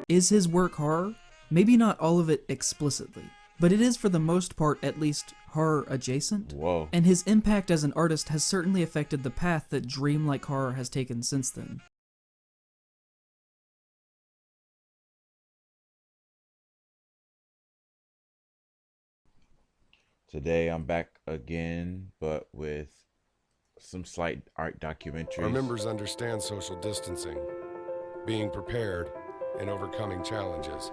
Is his work horror? Maybe not all of it explicitly, but it is for the most part at least horror adjacent. Whoa. And his impact as an artist has certainly affected the path that dreamlike horror has taken since then. Today I'm back again, but with some slight art documentaries. Our members understand social distancing, being prepared, and overcoming challenges.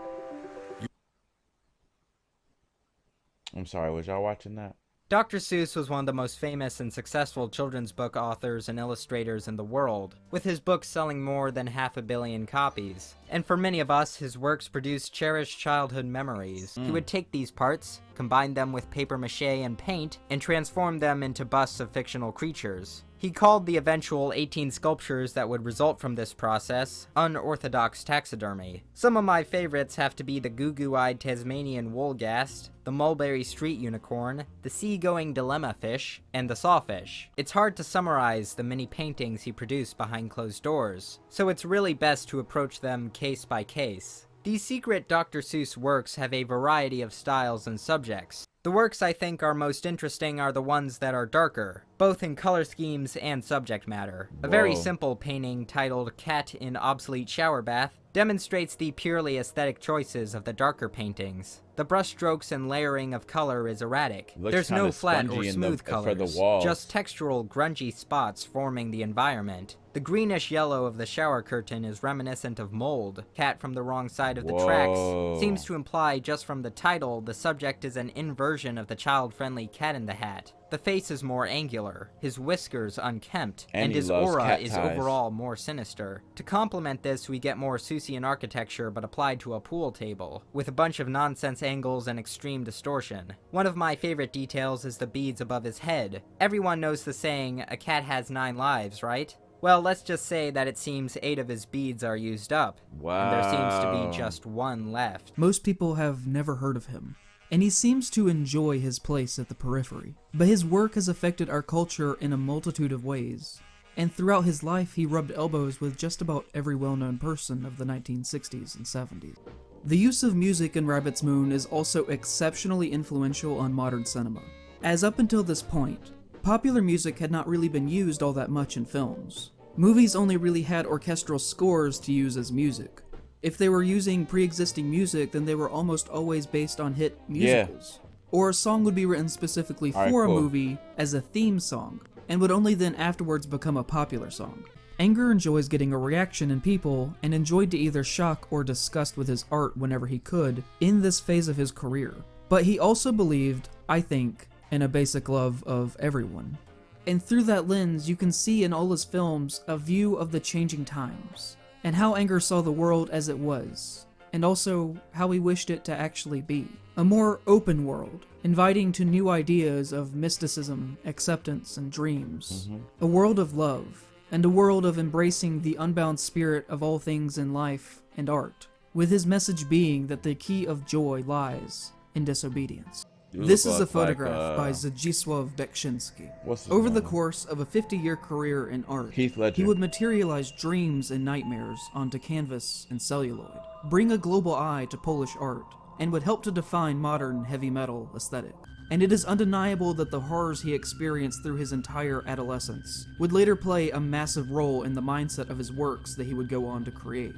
I'm sorry, was y'all watching that? Dr. Seuss was one of the most famous and successful children's book authors and illustrators in the world, with his books selling more than 500 million copies. And for many of us, his works produced cherished childhood memories. He would take these parts, combine them with paper mache and paint, and transform them into busts of fictional creatures. He called the eventual 18 sculptures that would result from this process unorthodox taxidermy. Some of my favorites have to be the goo-goo-eyed Tasmanian woolgast, the mulberry street unicorn, the sea-going dilemma fish, and the sawfish. It's hard to summarize the many paintings he produced behind closed doors, so it's really best to approach them case by case. These secret Dr. Seuss works have a variety of styles and subjects. The works I think are most interesting are the ones that are darker, both in color schemes and subject matter. A very simple painting titled Cat in Obsolete Shower Bath demonstrates the purely aesthetic choices of the darker paintings. The brushstrokes and layering of color is erratic. There's no flat or smooth colors, just textural grungy spots forming the environment. The greenish yellow of the shower curtain is reminiscent of mold. Cat from the wrong side of the tracks seems to imply just from the title the subject is an inversion of the child-friendly Cat in the Hat. The face is more angular, his whiskers unkempt, and his aura is overall more sinister. To complement this, we get more Seussian architecture but applied to a pool table, with a bunch of nonsense angles and extreme distortion. One of my favorite details is the beads above his head. Everyone knows the saying, "A cat has 9 lives, right?" Well, let's just say that it seems 8 of his beads are used up, and there seems to be just 1 left. Most people have never heard of him, and he seems to enjoy his place at the periphery. But his work has affected our culture in a multitude of ways, and throughout his life he rubbed elbows with just about every well-known person of the 1960s and 70s. The use of music in Rabbit's Moon is also exceptionally influential on modern cinema, as up until this point, popular music had not really been used all that much in films. Movies only really had orchestral scores to use as music. If they were using pre-existing music, then they were almost always based on hit musicals. Or a song would be written specifically for a movie as a theme song, and would only then afterwards become a popular song. Anger enjoys getting a reaction in people, and enjoyed to either shock or disgust with his art whenever he could in this phase of his career. But he also believed, I think, in a basic love of everyone. And through that lens, you can see in all his films a view of the changing times, and how Anger saw the world as it was, and also how he wished it to actually be. A more open world, inviting to new ideas of mysticism, acceptance, and dreams. A world of love, and a world of embracing the unbound spirit of all things in life and art, with his message being that the key of joy lies in disobedience. This is a photograph by Zdzisław Beksiński. Over the course of a 50-year career in art, he would materialize dreams and nightmares onto canvas and celluloid, bring a global eye to Polish art, and would help to define modern heavy metal aesthetic. And it is undeniable that the horrors he experienced through his entire adolescence would later play a massive role in the mindset of his works that he would go on to create.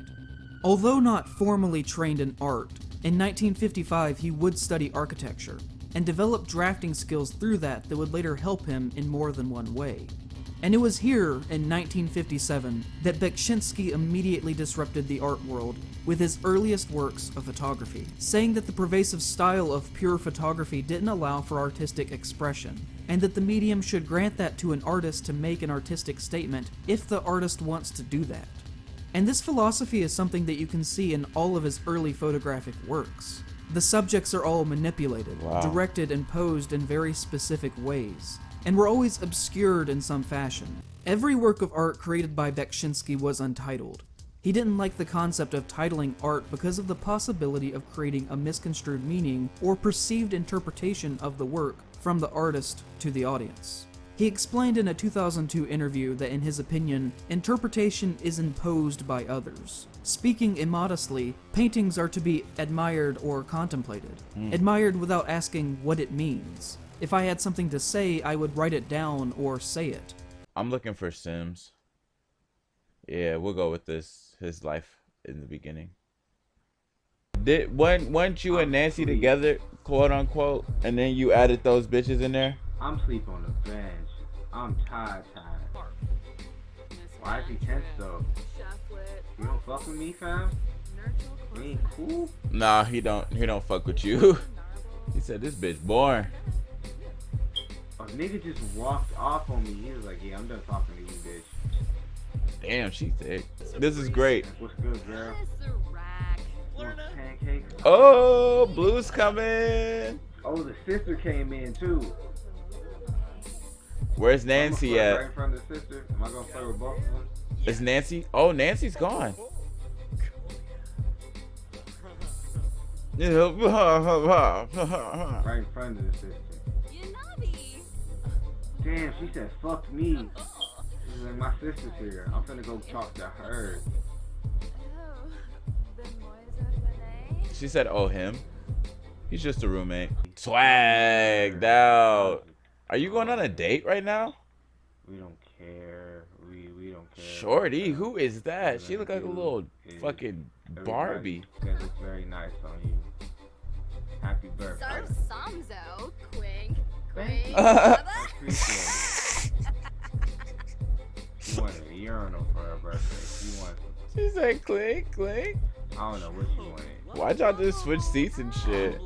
Although not formally trained in art, in 1955 he would study architecture, and develop drafting skills through that would later help him in more than one way. And it was here, in 1957, that Beksiński immediately disrupted the art world with his earliest works of photography, saying that the pervasive style of pure photography didn't allow for artistic expression, and that the medium should grant that to an artist to make an artistic statement if the artist wants to do that. And this philosophy is something that you can see in all of his early photographic works. The subjects are all manipulated, directed, and posed in very specific ways, and were always obscured in some fashion. Every work of art created by Beksiński was untitled. He didn't like the concept of titling art because of the possibility of creating a misconstrued meaning or perceived interpretation of the work from the artist to the audience. He explained in a 2002 interview that in his opinion, interpretation is imposed by others. Speaking immodestly, paintings are to be admired or contemplated. Admired without asking what it means. If I had something to say, I would write it down or say it. I'm looking for Sims. Yeah, we'll go with this. His life in the beginning. Weren't you and Nancy together, quote unquote, and then you added those bitches in there? I'm sleep on the bench. I'm tired. Why is he tense though? You don't fuck with me, fam? We ain't cool? Nah, he don't fuck with you. He said this bitch boring. A nigga just walked off on me. He was like, yeah, I'm done talking to you, bitch. Damn, she thick. This is great. What's good, girl? You want pancakes? Oh, Blue's coming. Oh, the sister came in too. Where's Nancy Right at? in front of the sister. Am I gonna play with both of them? Is Nancy? Oh, Nancy's gone. Right in front of the sister. Damn, she said fuck me. She's like, my sister's here. I'm finna go talk to her. She said, oh, him. He's just a roommate. Swagged out. Are you going on a date right now? We don't care. We don't care. Shorty, who is that? She look like a little fucking Barbie. That looks very nice on you. Happy birthday. Samzo, quink, Thank you. quink. I appreciate it. She wanted a urinal for her birthday. She wanted. She said, click, click. I don't know what she wanted. Why'd y'all just switch seats and shit?